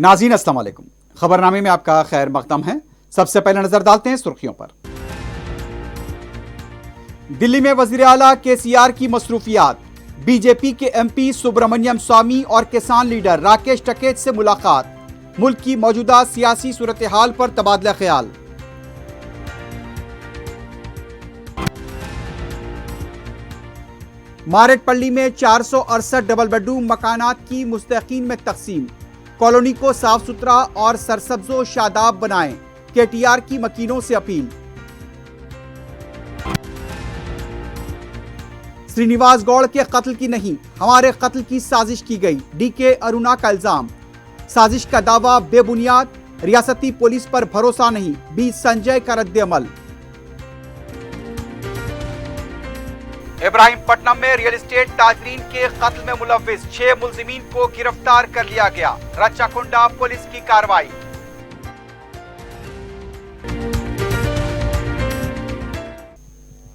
नाज़रीन अस्सलाम वालेकुम। खबरनामे में आपका खैर मकदम है। सबसे पहले नजर डालते हैं सुर्खियों पर। दिल्ली में वजीर आला केसीआर की मसरूफियात, बीजेपी के एमपी सुब्रमण्यम स्वामी और किसान लीडर राकेश टिकैत से मुलाकात, मुल्क की मौजूदा सियासी सूरत हाल पर तबादला ख्याल। मारेटपल्ली में 468 डबल बेडरूम मकानात की मुस्तकीन में तकसीम, कॉलोनी को साफ सुथरा और सरसब्जो शादाब बनाएं, केटीआर की मकीनों से अपील। श्रीनिवास गौड़ के कत्ल की नहीं, हमारे कत्ल की साजिश की गई, डीके अरुणा का इल्जाम। साजिश का दावा बेबुनियाद, रियासती पुलिस पर भरोसा नहीं, बी संजय का रद्द-ए-अमल। इब्राहिमपट्टनम में रियल एस्टेट ताजरीन के कत्ल में मुलव्विस 6 मुल्जिमीन को गिरफ्तार कर लिया गया, रच्चाकुंडा पुलिस की कार्रवाई।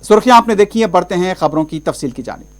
सुर्खियां आपने देखी है, बढ़ते हैं खबरों की तफसील की जानिब।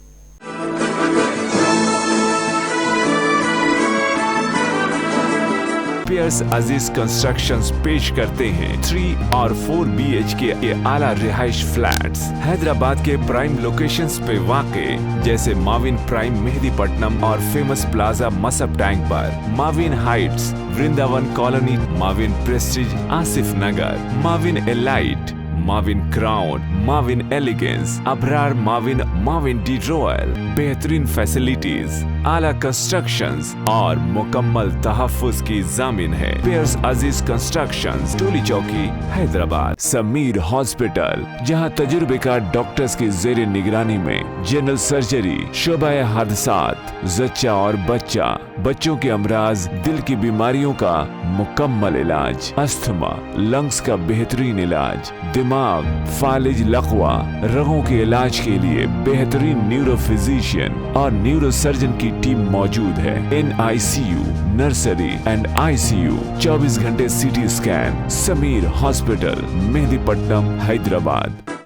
पियर्स अजीज कंस्ट्रक्शंस पेश करते हैं 3 और 4 BHK के आला रिहाइश फ्लैट्स हैदराबाद के प्राइम लोकेशंस पे वाक़े, जैसे माविन प्राइम मेहदीपट्टनम और फेमस प्लाजा मसब टैंक पर, Mavin heights Vrindavan colony, Mavin prestige Asif Nagar, Mavin elite, Mavin crown, Mavin elegance, Abrar Mavin, Mavin de royal, बेहतरीन फैसिलिटीज, आला कंस्ट्रक्शंस और मुकम्मल तहफ्फुज की जामिन है। पियर्स अजीज कंस्ट्रक्शंस, टोली चौकी, हैदराबाद। समीर हॉस्पिटल, जहां तजुर्बेकार डॉक्टर्स की जेर निगरानी में जनरल सर्जरी, शोबाए हादसात, जच्चा और बच्चा, बच्चों के अमराज, दिल की बीमारियों का मुकम्मल इलाज, अस्थमा, लंग्स का बेहतरीन इलाज, दिमाग, फालिज, लकवा, रगों के इलाज के लिए बेहतरीन न्यूरो फिजिशियन और न्यूरो सर्जन की टीम मौजूद है। NICU, नर्सरी एंड ICU, 24 घंटे CT scan. Sameer hospital, Mehdipatnam, Hyderabad.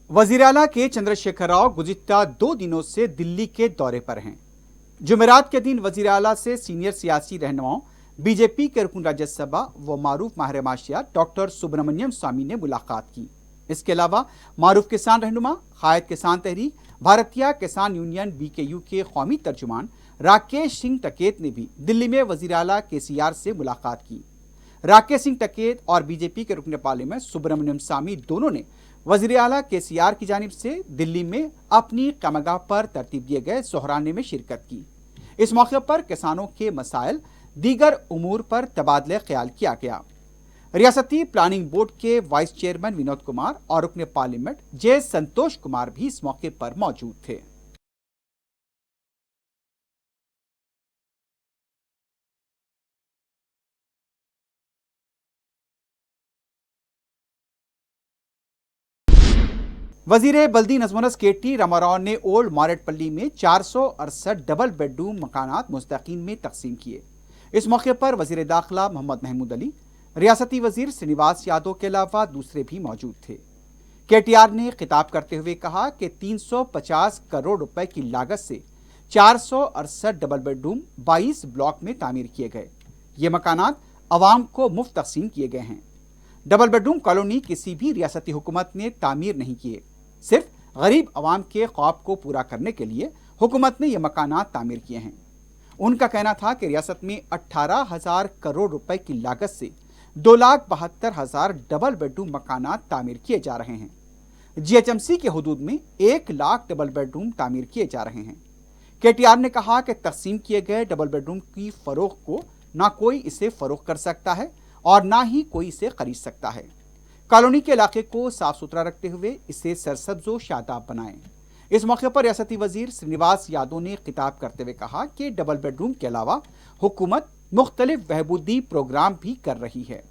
वजीर आला के चंद्रशेखर राव गुज़िश्ता 2 दिनों से दिल्ली के दौरे पर हैं। जुमेरात के दिन वजीर आला से सीनियर सियासी रहनुमाओं, बीजेपी के रुकन राज्यसभा व मारूफ माहिर माशियात डॉक्टर सुब्रमण्यम स्वामी ने मुलाकात की। इसके अलावा मारूफ किसान रहनुमा, कायद किसान तहरीक, भारतीय किसान यूनियन BKU के कौमी तर्जुमान राकेश सिंह टिकैत ने भी दिल्ली में वजीर आला केसीआर से मुलाकात की। राकेश सिंह टिकैत और बीजेपी के रुकन पार्लियामेंट सुब्रमण्यम स्वामी दोनों ने वजीर आला केसीआर की जानिब से दिल्ली में अपनी कमगाह पर तरतीब दिए गए सोहराने में शिरकत की। इस मौके पर किसानों के मसाइल, दीगर उमूर पर तबादले ख्याल किया गया। रियासती प्लानिंग बोर्ड के वाइस चेयरमैन विनोद कुमार और रुकन पार्लियामेंट जे संतोष कुमार भी इस मौके पर मौजूद थे। वजीर बल्दी नज़्म KT रामाराव ने ओल्ड मारेटपल्ली में 468 डबल बेडरूम मकानात मुस्तकीन में तकसीम किए। इस मौके पर वजीर दाखिला मोहम्मद महमूद अली, रियासती वजीर श्रीनिवास यादव के अलावा दूसरे भी मौजूद थे। KTR ने खिताब करते हुए कहा कि 350 करोड़ रुपए की लागत से 468 डबल बेडरूम 22 ब्लॉक में तामीर किए गए। ये मकानात अवाम को मुफ्त तकसीम किए गए हैं। डबल बेडरूम कॉलोनी किसी भी रियासती हुकूमत ने तामीर नहीं किए, सिर्फ गरीब अवाम के ख्वाब को पूरा करने के लिए हुकूमत ने यह मकानात तामीर किए हैं। उनका कहना था कि रियासत में 18,000 करोड़ रुपए की लागत से 2,72,000 डबल बेडरूम मकानात तामीर किए जा रहे हैं। GHMC के हुदूद में 1 लाख डबल बेडरूम तामीर किए जा रहे हैं। KTR ने कहा कि तकसीम किए गए डबल बेडरूम की फरोख्त को ना कोई इसे फरोख्त कर सकता है और ना ही कोई इसे खरीद सकता है। कॉलोनी के इलाके को साफ सुथरा रखते हुए इसे सरसब्जो शादाब बनाएं। इस मौके पर रियासती वजीर श्रीनिवास यादव ने खिताब करते हुए कहा कि डबल बेडरूम के अलावा हुकूमत मुख्तलिफ बहबूदी प्रोग्राम भी कर रही है।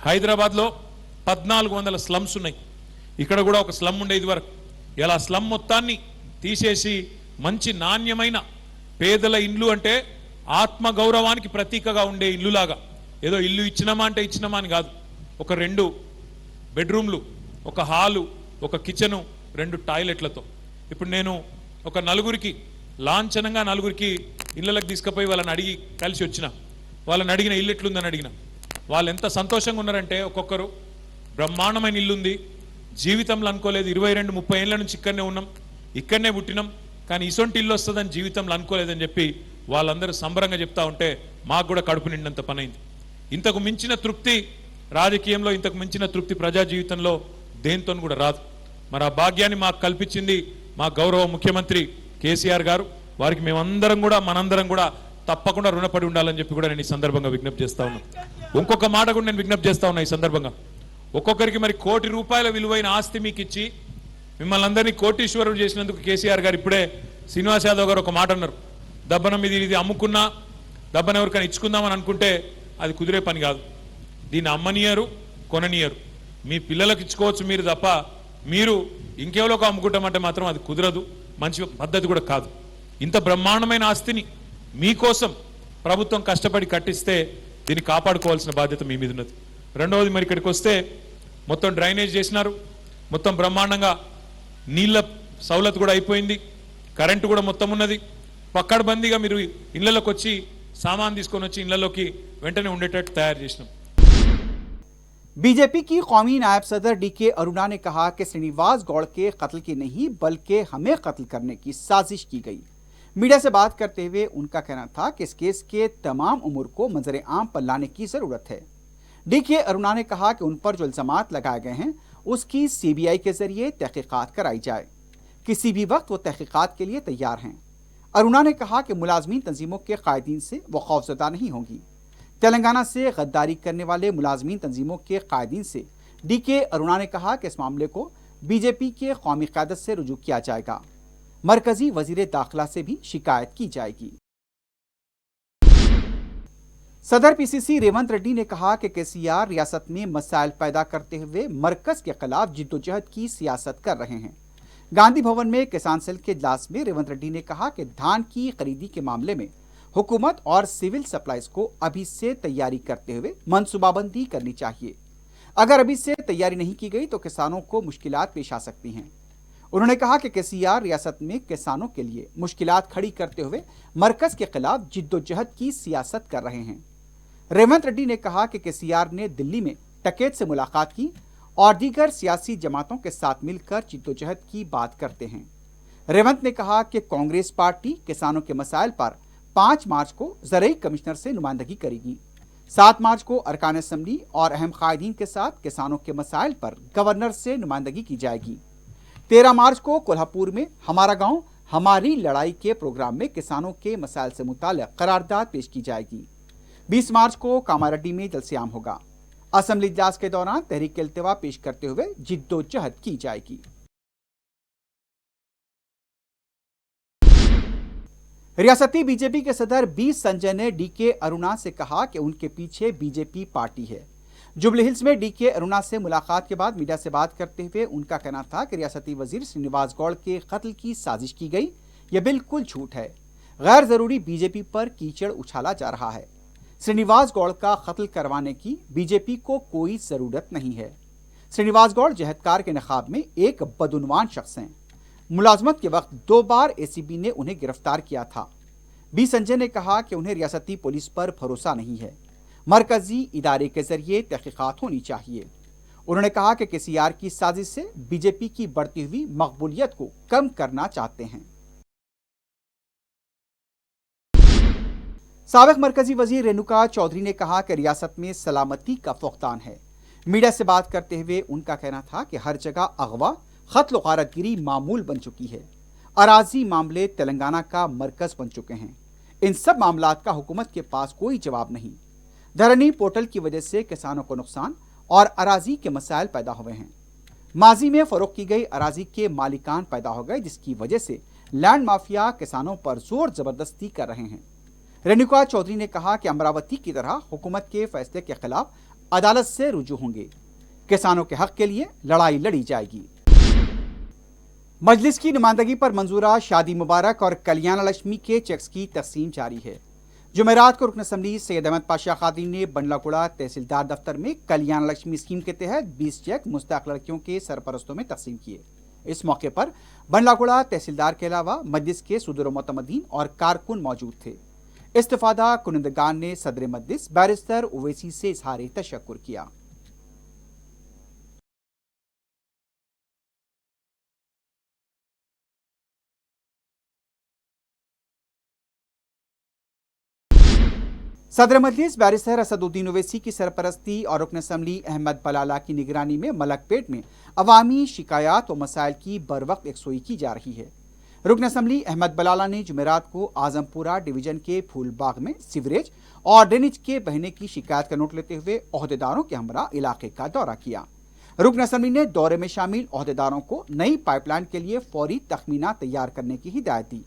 హైదరాబాద్ లో 1400 స్లమ్స్ ఉన్నాయి. ఇక్కడ కూడా ఒక స్లమ్ ఉండేది వరకు. ఇలా స్లమ్ మొత్తాన్ని తీసేసి మంచి నాణ్యమైన పేదల ఇండ్లు అంటే ఆత్మ గౌరవానికి ప్రతీకగా ఉండే ఇల్లులాగా, ఏదో ఇల్లు ఇచ్చినమా అంటే ఇచ్చినమా అని కాదు, ఒక 2 బెడ్రూమ్లు, ఒక హాలు, ఒక కిచెను, 2 టాయిలెట్లతో. ఇప్పుడు నేను ఒక నలుగురికి లాంఛనంగా ఇళ్ళకి తీసుకుపోయి వాళ్ళని అడిగి కలిసి వచ్చిన, వాళ్ళని అడిగిన ఇల్లు ఎట్లుందని అడిగిన. వాళ్ళు ఎంత సంతోషంగా ఉన్నారంటే ఒక్కొక్కరు బ్రహ్మాండమైన ఇల్లుంది, జీవితంలో అనుకోలేదు, 22-30 ఏళ్ళ నుంచి ఇక్కడనే ఉన్నాం, ఇక్కడనే పుట్టినాం, కానీ ఇసొంటి ఇల్లు వస్తుందని జీవితంలో అనుకోలేదని చెప్పి వాళ్ళందరూ సంబరంగా చెప్తా ఉంటే మాకు కూడా కడుపు నిండంత పనైంది. ఇంతకు మించిన తృప్తి రాజకీయంలో, ఇంతకు మించిన తృప్తి ప్రజా జీవితంలో దేంతో కూడా రాదు. మరి ఆ భాగ్యాన్ని మాకు కల్పించింది మా గౌరవ ముఖ్యమంత్రి కేసీఆర్ గారు. వారికి మేమందరం కూడా మనందరం కూడా తప్పకుండా రుణపడి ఉండాలని చెప్పి కూడా నేను ఈ సందర్భంగా విజ్ఞప్తి చేస్తా ఉన్నాను. ఇంకొక మాట కూడా నేను విజ్ఞప్తి చేస్తా ఉన్నా ఈ సందర్భంగా. ఒక్కొక్కరికి మరి ₹1 కోటి విలువైన ఆస్తి మీకు ఇచ్చి మిమ్మల్ని అందరినీ కోటీశ్వరుడు చేసినందుకు కేసీఆర్ గారు ఇప్పుడే శ్రీనివాస్ యాదవ్ గారు ఒక మాట అన్నారు, దబ్బనం ఇది అమ్ముకున్నా దబ్బన ఎవరికైనా ఇచ్చుకుందామని అనుకుంటే అది కుదిరే పని కాదు. దీన్ని అమ్మనియరు, కొననియరు. మీ పిల్లలకు ఇచ్చుకోవచ్చు మీరు తప్ప, మీరు ఇంకెవరికి అమ్ముకుంటామంటే మాత్రం అది కుదరదు, మంచి పద్ధతి కూడా కాదు. ఇంత బ్రహ్మాండమైన ఆస్తిని మీకోసం ప్రభుత్వం కష్టపడి కట్టిస్తే దీన్ని కాపాడుకోవాల్సిన బాధ్యత మీ మీద ఉన్నది. రెండవది, మరి ఇక్కడికి వస్తే మొత్తం డ్రైనేజ్ చేసినారు, మొత్తం బ్రహ్మాండంగా నీళ్ళ సౌలత్ కూడా అయిపోయింది, కరెంటు కూడా మొత్తం ఉన్నది. పక్కడబందీగా మీరు ఇళ్లలోకి వచ్చి సామాన్ తీసుకొని వచ్చి ఇళ్లలోకి వెంటనే ఉండేటట్టు తయారు చేసినాం. बीजेपी की कौमी नायब सदर डीके अरुणा ने कहा कि श्रीनिवास गौड़ के कत्ल की नहीं बल्कि हमें कत्ल करने की साजिश की गई। मीडिया से बात करते हुए उनका कहना था कि इस केस के तमाम उम्र को मंजर आम पर लाने की जरूरत है। डीके अरुणा ने कहा कि उन पर जो इल्जामात लगाए गए हैं उसकी सीबीआई के जरिए तहकीकात कराई जाए, किसी भी वक्त वो तहकीकात के लिए तैयार हैं। अरुणा ने कहा कि मुलाजमीन तंजीमों के कायदीन से वो खौफजदा नहीं होंगी। तेलंगाना से गद्दारी करने वाले मुलाजमीन तंजीमों के कायदीन से डीके अरुणा ने कहा कि इस मामले को बीजेपी के कौमी क़यादत से रुजू किया जाएगा, मरकजी वजीर दाखिला से भी शिकायत की जाएगी। सदर पीसीसी रेवंत रेड्डी ने कहा कि केसीआर रियासत में मसाइल पैदा करते हुए मरकज के खिलाफ जिद्दोजहद की सियासत कर रहे हैं। गांधी भवन में किसान सेल के इजलास में रेवंत रेड्डी ने कहा कि धान की खरीदी के मामले में हुकूमत और सिविल सप्लाईज को अभी से तैयारी करते हुए मनसूबाबंदी करनी चाहिए। अगर अभी से तैयारी नहीं की गई तो किसानों को मुश्किलात पेश आ सकती हैं। उन्होंने कहा कि केसीआर रियासत में किसानों के लिए मुश्किलात खड़ी करते हुए मरकज के खिलाफ जिद्दोजहद की सियासत कर रहे हैं। रेवंत रेड्डी ने कहा कि केसीआर ने दिल्ली में टकेत से मुलाकात की और दीगर सियासी जमातों के साथ मिलकर जिद्दोजहद की बात करते हैं। रेवंत ने कहा कि कांग्रेस पार्टी किसानों के मसाइल पर 5 मार्च को ज़रई कमिश्नर से नुमाइंदगी करेगी। 7 मार्च को अरकान असम्बली और अहम कायदीन के साथ किसानों के मसाइल पर गवर्नर से नुमाइंदगी की जाएगी। 13 मार्च को कोल्हापुर में हमारा गांव हमारी लड़ाई के प्रोग्राम में किसानों के मसाइल से मुताल्लिक़ करारदाद पेश की जाएगी। 20 मार्च को कामारेड्डी में जलसेआम होगा। असम्बली इजलास के दौरान तहरीक इल्तिवा पेश करते हुए जिद्दोजहद की जाएगी। रियासती बीजेपी के सदर बी संजय ने डीके अरुणा से कहा कि उनके पीछे बीजेपी पार्टी है। जुबली हिल्स में डीके अरुणा से मुलाकात के बाद मीडिया से बात करते हुए उनका कहना था कि रियासती वजीर श्रीनिवास गौड़ के कत्ल की साजिश की गई, यह बिल्कुल झूठ है। गैर जरूरी बीजेपी पर कीचड़ उछाला जा रहा है। श्रीनिवास गौड़ का कत्ल करवाने की बीजेपी को कोई जरूरत नहीं है। श्रीनिवास गौड़ जहदकार के नकाब में एक बदउनवान शख्स हैं। मुलाजमत के वक्त 2 बार एसीबी ने उन्हें गिरफ्तार किया था। बी संजय ने कहा कि उन्हें रियासती पुलिस पर भरोसा नहीं है, मरकजी इदारे के जरिए तहकीकात होनी चाहिए। उन्होंने कहा कि केसीआर की साजिश से बीजेपी की बढ़ती हुई मकबूलियत को कम करना चाहते हैं। साबिक मरकजी वजीर रेणुका चौधरी ने कहा कि रियासत में सलामती का फुकदान है। मीडिया से बात करते हुए उनका कहना था कि हर जगह अगवा, खत्ल व गारतगिरी मामूल बन चुकी है। अराजी मामले तेलंगाना का मरकज बन चुके हैं। इन सब मामलात का हुकूमत के पास कोई जवाब नहीं। धरनी पोर्टल की वजह से किसानों को नुकसान और अराजी के मसाइल पैदा हुए हैं। माजी में फरोख्त की गई अराजी के मालिकान पैदा हो गए, जिसकी वजह से लैंड माफिया किसानों पर जोर जबरदस्ती कर रहे हैं। रेणुका चौधरी ने कहा कि अमरावती की तरह हुकूमत के फैसले के खिलाफ अदालत से रुजू होंगे। किसानों के हक के लिए लड़ाई लड़ी जाएगी। मजलिस की नुमाइंदगी पर मंजूरा शादी मुबारक और कल्याण लक्ष्मी के चेक्स की तकसीम जारी है। जुमेरात को रुकन असम्बली सैयद अहमद पाशा खादी ने बंडलाकुड़ा तहसीलदार दफ्तर में कल्याण लक्ष्मी स्कीम के तहत 20 चेक मुस्तहक लड़कियों के सरपरस्तों में तकसीम किए। इस मौके पर बंडलाकुड़ा तहसीलदार के अलावा मजलिस के सुदूर मोतमदीन और कारकुन मौजूद थे। इस्तिफादा कुनिंदगान ने सदर मजलिस बैरिस्टर ओवैसी से इजहार तशक्कुर किया। सदर मजलिस बैरिस्टर असदुद्दीन ओवैसी की सरपरस्ती और रुकन असम्बली अहमद बलाला की निगरानी में मलकपेट में अवामी शिकायत व मसाइल की बर वक्त यकसोई की जा रही है। रुकन असम्बली अहमद बलाला ने जुमेरात को आजमपुरा डिवीजन के फूलबाग में सीवरेज और ड्रेनेज के बहने की शिकायत का नोट लेते हुए ओहदेदारों के हमरा इलाके का दौरा किया। रुकन असम्बली ने दौरे में शामिल ओहदेदारों को नई पाइपलाइन के लिए फौरी तखमीना तैयार करने की हिदायत दी।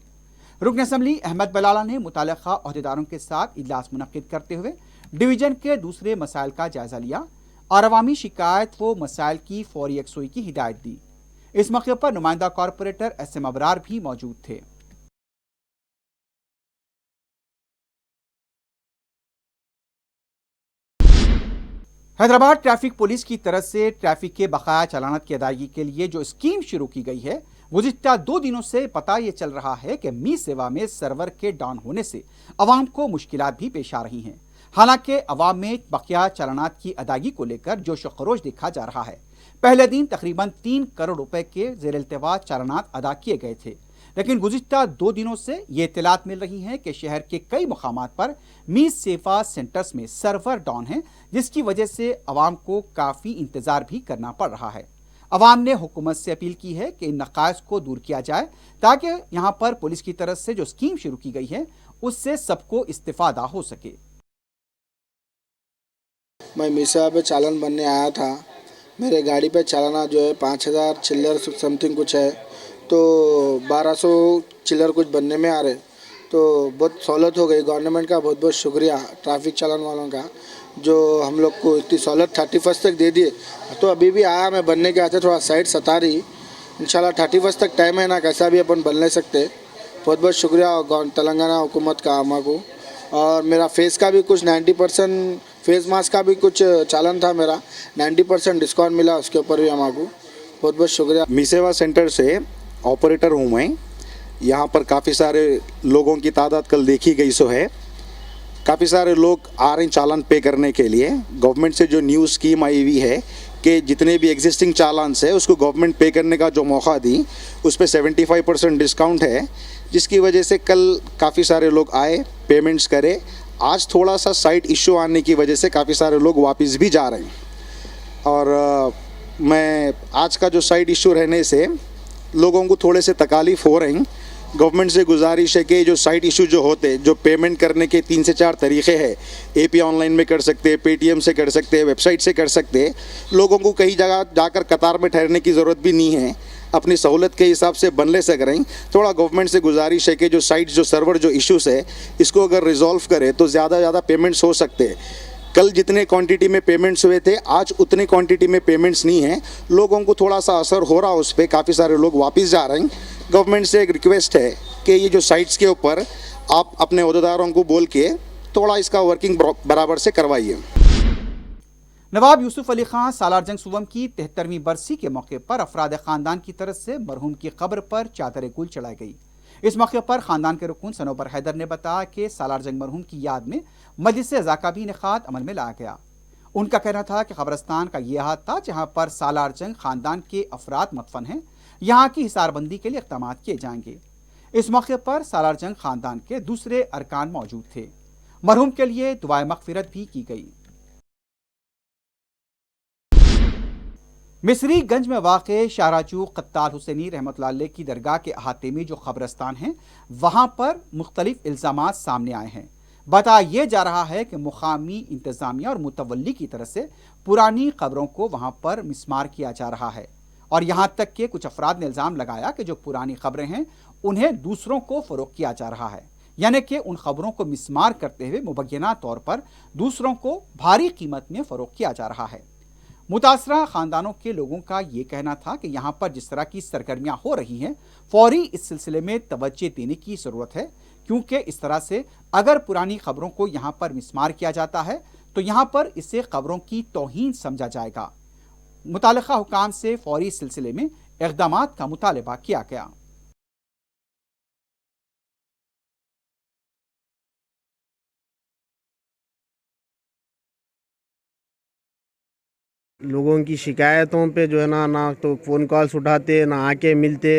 रुकन असम्बली अहमद बलाला ने मुताल्लिका ओहदेदारों के साथ इजलास मुनक्किद करते हुए डिवीजन के दूसरे मसाइल का जायजा लिया और अवामी शिकायत व मसाइल की फौरी यकसोई की हिदायत दी। इस मौके पर नुमाइंदा कॉरपोरेटर SM अबरार भी मौजूद थे। हैदराबाद ट्रैफिक पुलिस की तरफ से ट्रैफिक के बकाया चालानात की अदायगी के लिए जो स्कीम शुरू की गई है, गुज़िश्ता 2 दिनों से पता ये चल रहा है कि मी सेवा में सर्वर के डाउन होने से अवाम को मुश्किलात भी पेश आ रही हैं। हालांकि अवाम में बकाया चालानात की अदायगी को लेकर जोश व खरोश देखा जा रहा है। पहले दिन तकरीबन 3 करोड़ रुपए के ज़ेर इल्तिवा चालानात अदा किए गए थे, लेकिन गुज़िश्ता 2 दिनों से ये इत्तलात मिल रही है कि शहर के कई मुकामात पर मी सेवा सेंटर्स में सर्वर डाउन है, जिसकी वजह से अवाम को काफ़ी इंतज़ार भी करना पड़ रहा है। अवाम ने हुकूमत से अपील की है कि इन नकायस को दूर किया जाए ताकि यहाँ पर पुलिस की तरफ से जो स्कीम शुरू की गई है उससे सबको इस्तिफादा हो सके। मैं मीसा पे चालान बनने आया था। मेरे गाड़ी पे चालाना जो है 5000 चिल्लर समथिंग कुछ है, तो 1200 चिल्लर कुछ बनने में आ रहे, तो बहुत सहूलत हो गई। गवर्नमेंट का बहुत बहुत शुक्रिया ट्रैफिक चालान वालों का, जो हम लोग को इतनी सहूलत 31 तक दे दिए। तो अभी भी आया, मैं बनने के आते थोड़ा साइड सता रही, इंशाल्लाह 31 तक टाइम है ना, कैसा भी अपन बन ले सकते। बहुत बहुत शुक्रिया तेलंगाना हुकूमत का आमा को। और मेरा फेस का भी कुछ 90% फेस मास्क का भी कुछ चालान था, मेरा 90% डिस्काउंट मिला, उसके ऊपर भी हमारे को बहुत बहुत शुक्रिया। मी सेवा सेंटर से ऑपरेटर हूँ मैं। यहाँ पर काफ़ी सारे लोगों की तादाद कल देखी गई सो है। काफ़ी सारे लोग आ रहे हैं चालान पे करने के लिए। गवर्नमेंट से जो न्यू स्कीम आई हुई है कि जितने भी एग्जिस्टिंग चालान है उसको गवर्नमेंट पे करने का जो मौका दी, उस पर 75% डिस्काउंट है, जिसकी वजह से कल काफ़ी सारे लोग आए, पेमेंट्स करे। आज थोड़ा सा साइट इशू आने की वजह से काफ़ी सारे लोग वापस भी जा रहे हैं। और मैं आज का जो साइट इशू रहने से लोगों को थोड़े से तकालीफ हो रही। गवर्नमेंट से गुजारिश है कि जो साइट इशू जो होते, जो पेमेंट करने के 3 से 4 तरीक़े हैं, AP ऑनलाइन में कर सकते हैं, पेटीएम से कर सकते हैं, वेबसाइट से कर सकते हैं। लोगों को कहीं जगह जाकर कतार में ठहरने की ज़रूरत भी नहीं है, अपनी सहूलत के हिसाब से बन ले सक रहे हैं। थोड़ा गवर्नमेंट से गुजारिश है कि जो साइट जो सर्वर जो इश्यूज़ है इसको अगर रिजॉल्व करे तो ज़्यादा ज़्यादा पेमेंट्स हो सकते हैं। कल जितने क्वांटिटी में पेमेंट्स हुए थे, आज उतने क्वांटिटी में पेमेंट्स नहीं हैं। लोगों को थोड़ा सा असर हो रहा है उस पर, काफ़ी सारे लोग वापस जा रहे हैं। गवर्नमेंट से एक रिक्वेस्ट है कि ये जो साइट्स के ऊपर आप अपने अहदेदारों को बोल के थोड़ा इसका वर्किंग बराबर से करवाइए। नवाब यूसुफ अली खां सालार जंग सुवम की 73वीं बरसी के मौके पर अफराद ख़ानदान की तरफ से मरहूम की कब्र पर चादर गुल चढ़ाई गई। इस मौके पर ख़ानदान के रुकन सनोबर हैदर ने बताया कि सालार जंग मरहूम की याद में मजलिस ज़ाका भी इनेकाद अमल में लाया गया। उनका कहना था कि कब्रस्तान का यह हाथ था जहाँ पर सालार जंग ख़ानदान के अफराद मदफन हैं, यहाँ की हिसारबंदी के लिए इक़दाम किए जाएंगे। इस मौके पर सालार जंग ख़ानदान के दूसरे अरकान मौजूद थे। मरहूम के लिए दुआए मग़फ़िरत भी की गई। मिसरीगंज में वाक़े शाहराजू क़त्ताल हुसैनी रहमतुल्लाह अलैह की दरगाह के अहाते में जो कब्रस्तान हैं, वहाँ पर मुख्तलिफ इल्ज़ामात सामने आए हैं। बताया यह जा रहा है कि मुकामी इंतज़ामिया और मुतवल्ली की तरफ से पुरानी कब्रों को वहाँ पर मिसमार किया जा रहा है, और यहाँ तक कि कुछ अफराद ने इल्ज़ाम लगाया कि जो पुरानी खबरें हैं उन्हें दूसरों को फ़रोग़ किया जा रहा है, यानी कि उन खबरों को मिसमार करते हुए मुबय्यना तौर पर दूसरों को भारी कीमत में फ़रोग़ किया जा रहा है। मुतासरा ख़ानदानों के लोगों का ये कहना था कि यहाँ पर जिस तरह की सरगर्मियाँ हो रही हैं, फौरी इस सिलसिले में तवज्जो देने की ज़रूरत है, क्योंकि इस तरह से अगर पुरानी खबरों को यहाँ पर मिसमार किया जाता है तो यहाँ पर इसे खबरों की तौहीन समझा जाएगा। मुतालिका हुकाम से फौरी सिलसिले में इक़दामात का मुतालबा किया गया। लोगों की शिकायतों पे जो है ना तो फ़ोन कॉल्स उठाते ना आके मिलते,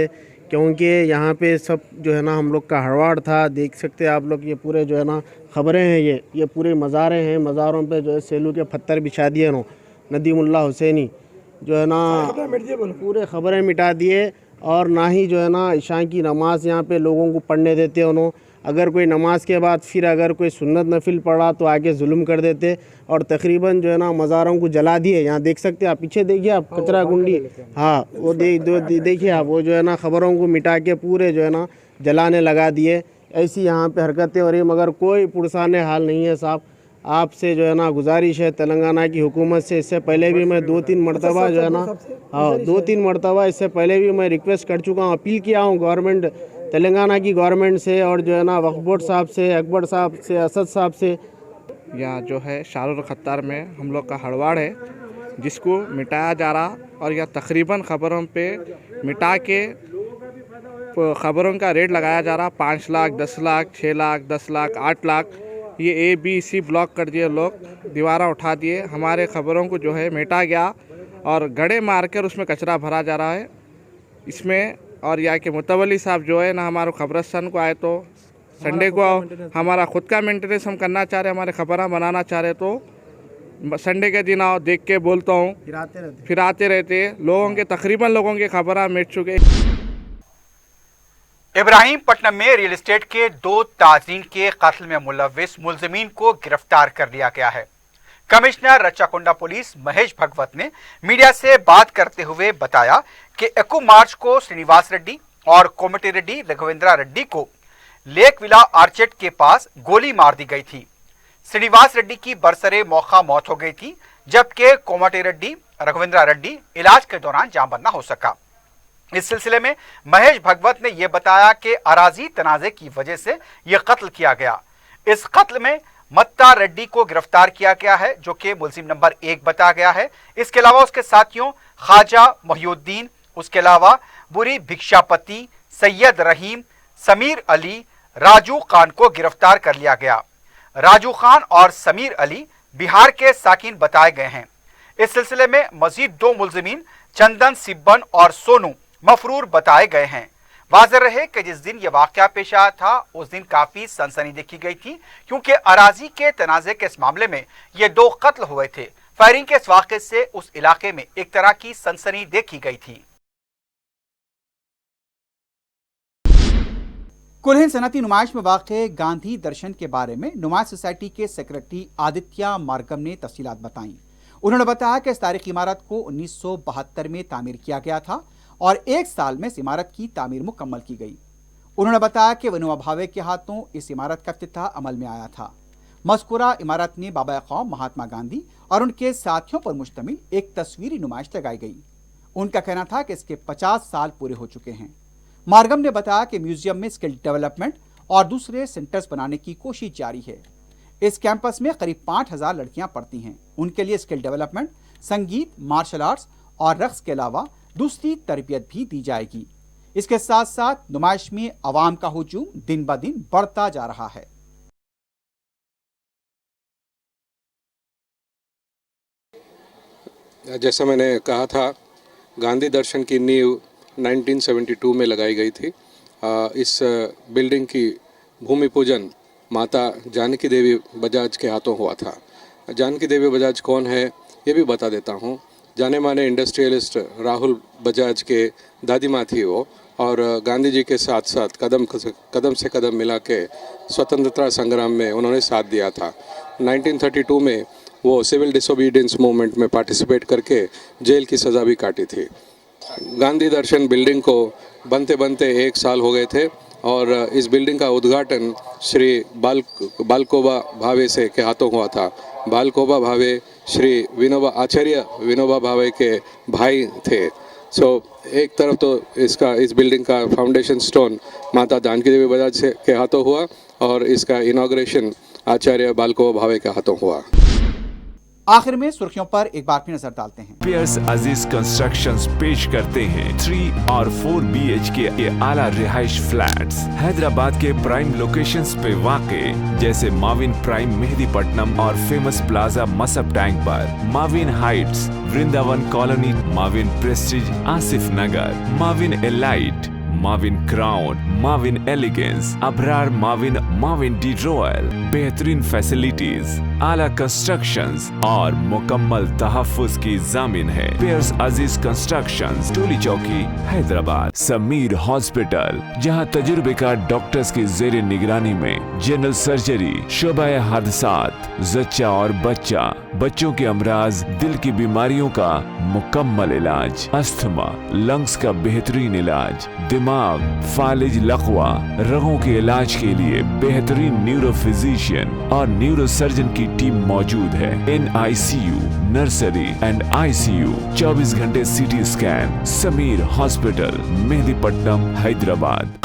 क्योंकि यहाँ पे सब जो है ना हम लोग का हड़वाड़ था। देख सकते हैं आप लोग, ये पूरे जो है ना ख़बरें हैं, ये पूरे मज़ारे हैं। मज़ारों पे जो है सेलू के पत्थर बिछा दिए नो, नदीमुल्ला हुसैनी जो है ना पूरे ख़बरें मिटा दिए। और ना ही जो है ना इशा की नमाज़ यहाँ पे लोगों को पढ़ने देते उन्होंने। अगर कोई नमाज के बाद फिर अगर कोई सुन्नत नफिल पढ़ा तो आगे जुल्म कर देते और तकरीबन जो है ना मज़ारों को जला दिए। यहाँ देख सकते हैं आप, पीछे देखिए आप, कचरा गुंडी, हाँ वो देखिए आप, वो जो है ना ख़बरों को मिटा के पूरे जो है ना जलाने लगा दिए। ऐसी यहाँ पे हरकतें हो रही, मगर कोई पुरसाने हाल नहीं है साहब। आपसे जो है ना गुजारिश है तेलंगाना की हुकूमत से, इससे पहले भी मैं 2-3 मरतबा जो है ना, हाँ 2-3 मरतबा इससे पहले भी मैं रिक्वेस्ट कर चुका हूँ, अपील किया हूँ गवर्नमेंट, तेलंगाना की गवर्नमेंट से और जो है ना वक्फ बोर्ड साहब से, अकबर साहब से, असद साहब से। यहाँ जो है शारुल खत्तार में हम लोग का हड़वाड़ है, जिसको मिटाया जा रहा। और यह तकरीबन ख़बरों पे मिटा के ख़बरों का रेट लगाया जा रहा, 5 लाख, 10 लाख, 6 लाख, 10 लाख, 8 लाख। ये ABC ब्लॉक कर दिए लोग, दीवारा उठा दिए, हमारे ख़बरों को जो है मिटा गया और गड़े मार कर उसमें कचरा भरा जा रहा है इसमें। और यहाँ के मुतवली साहब जो है ना हमारे खबरस्तान को आए तो संडे को हमारा ख़ुद का मेंटेनेंस हम करना चाह रहे, हमारे खबरें बनाना चाह रहे, तो संडे के दिन आओ, देख के बोलता हूँ, फिर आते रहते लोगों के, तकरीबन लोगों के खबरें मिट चुके। इब्राहिमपट्टनम में रियल एस्टेट के 2 ताजीन के कत्ल में मुलव्विस मुलजिमीन को गिरफ्तार कर लिया गया है। कमिश्नर रच्चाकोंडा पुलिस महेश भगवत ने मीडिया से बात करते हुए बताया कि 21 मार्च को श्रीनिवास रेड्डी और कोमटी रेड्डी रघुवेंद्रा रेड्डी को लेक विला आर्चेट के पास गोली मार दी गई थी। श्रीनिवास रेड्डी की बरसरे मौका मौत हो गई थी, जबकि कोमटी रेड्डी रघुवेंद्रा रेड्डी इलाज के दौरान जान न हो सका। इस सिलसिले में महेश भगवत ने यह बताया कि अराजी तनाजे की वजह से यह कत्ल किया गया। इस कत्ल में मत्ता रेड्डी को गिरफ्तार किया गया है, जो कि मुलजिम नंबर 1 बताया गया है। इसके अलावा उसके साथियों ख्वाजा मोहिउद्दीन, उसके अलावा बुरी भिक्षापति, सैयद रहीम, समीर अली, राजू खान को गिरफ्तार कर लिया गया। राजू खान और समीर अली बिहार के साकिन बताए गए हैं। इस सिलसिले में मजीद 2 मुलजिमीन चंदन सिब्बन और सोनू मफरूर बताए गए हैं। वाज़ेह रहे कि जिस दिन यह वाक़या पेश आया था उस दिन काफी सनसनी देखी गई थी, क्योंकि अराजी के तनाज़े के इस मामले में ये 2 कत्ल हुए थे। फायरिंग के इस वाक़े से उस इलाके में एक तरह की सनसनी देखी गई थी। कुल्हिन सनती नुमाइश में वाक़े गांधी दर्शन के बारे में नुमाइश सोसाइटी के सेक्रेटरी आदित्य मार्गम ने तफसीलात बताई। उन्होंने बताया कि इस तारीखी इमारत को 1972 में तामीर किया गया था और 1 साल में इस इमारत की तामीर मुकम्मल की गई। उन्होंने बताया कि विनोबा भावे के हाथों इस इमारत का इफ्तिताह अमल में आया था। मज़कूरा इमारत में बाबा कौम महात्मा गांधी और उनके साथियों पर मुश्तमिल एक तस्वीरी नुमाइश लगाई गई। उनका कहना था कि इसके 50 साल पूरे हो चुके हैं। मार्गम ने बताया कि म्यूजियम में स्किल डेवलपमेंट और दूसरे सेंटर्स बनाने की कोशिश जारी है। इस कैंपस में करीब 5000 लड़कियां पढ़ती हैं। उनके लिए स्किल डेवलपमेंट, संगीत, मार्शल आर्ट्स और रक्स के अलावा दूसरी तरबियत भी दी जाएगी। इसके साथ साथ नुमाइश में अवाम का हुजूम दिन ब दिन बढ़ता जा रहा है। जैसा मैंने कहा था, गांधी दर्शन की नींव 1972 में लगाई गई थी। इस बिल्डिंग की भूमि पूजन माता जानकी देवी बजाज के हाथों हुआ था। जानकी देवी बजाज कौन है ये भी बता देता हूँ। जाने माने इंडस्ट्रियलिस्ट राहुल बजाज के दादी माँ थी वो, और गांधी जी के साथ साथ कदम से कदम मिला के स्वतंत्रता संग्राम में उन्होंने साथ दिया था। 1932 में वो सिविल डिसोबीडियंस मूवमेंट में पार्टिसिपेट करके जेल की सज़ा भी काटी थी। गांधी दर्शन बिल्डिंग को बनते बनते 1 साल हो गए थे और इस बिल्डिंग का उद्घाटन श्री बालकोबा भावे से के हाथों हुआ था। बालकोबा भावे श्री आचार्य विनोबा भावे के भाई थे। सो एक तरफ तो इस बिल्डिंग का फाउंडेशन स्टोन माता जानकी देवी बजाज के हाथों हुआ और इसका इनॉग्रेशन आचार्य बालको भावे के हाथों हुआ। आखिर में सुर्खियों पर एक बार फिर नजर डालते हैं। पियर्स अजीज कंस्ट्रक्शंस पेश करते हैं 3 और 4 BHK के आला रिहाइश फ्लैट्स हैदराबाद के प्राइम लोकेशंस पे वाक़े, जैसे माविन प्राइम मेहदीपट्टनम और फेमस प्लाजा मसब टैंक पर, Mavin heights Vrindavan colony, Mavin prestige Asif Nagar, Mavin elite, Mavin crown, Mavin elegance, Abrar Mavin, Mavin de royal, बेहतरीन फैसिलिटीज, आला कंस्ट्रक्शंस और मुकम्मल तहफ्फुज की जामिन है। पियर्स अजीज कंस्ट्रक्शंस, टोली चौकी, हैदराबाद। समीर हॉस्पिटल, जहां तजुर्बेकार डॉक्टर्स की जेर निगरानी में जनरल सर्जरी, शोबाए हादसात, जच्चा और बच्चा, बच्चों के अमराज, दिल की बीमारियों का मुकम्मल इलाज, अस्थमा, लंग्स का बेहतरीन इलाज, दिमाग, फालिज, लकवा, रगों के इलाज के लिए बेहतरीन न्यूरो फिजिशियन और न्यूरो सर्जन की टीम मौजूद है। NICU, नर्सरी एंड ICU, 24 घंटे CT scan. Sameer hospital, Mehdipatnam, Hyderabad.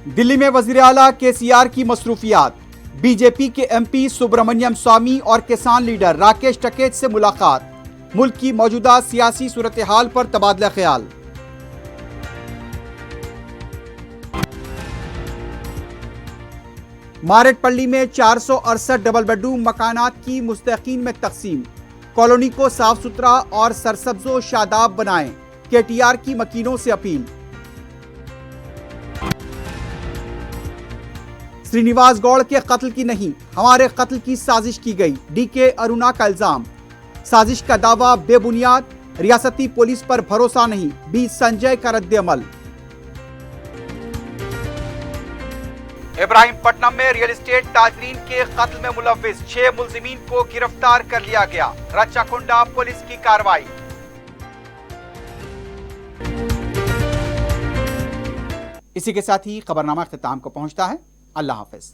Delhi में वजीर आला KCR की मसरूफियात, बीजेपी के MP सुब्रमण्यम स्वामी और किसान लीडर राकेश टिकैत से मुलाकात, मुल्क की मौजूदा सियासी सूरत हाल पर तबादला ख्याल। मारेटपल्ली में 468 डबल बेडरूम मकानात की मुस्तकीन में तकसीम, कॉलोनी को साफ सुथरा और सरसब्जो शादाब बनाएं, KTR की मकीनों से अपील। श्रीनिवास गौड़ के कत्ल की नहीं, हमारे कत्ल की साजिश की गई, DK अरुणा का इल्जाम। साजिश का दावा बेबुनियाद, रियासती पुलिस पर भरोसा नहीं, B संजय का रद्द-ए-अमल। इब्राहिमपट्टनम में रियल एस्टेट ताजरीन के कत्ल में मुलव्विस 6 मुल्जिमीन को गिरफ्तार कर लिया गया, रच्चाकुंडा पुलिस की कार्रवाई। इसी के साथ ही खबरनामा इख्तिताम को पहुंचता है। अल्लाह हाफिज।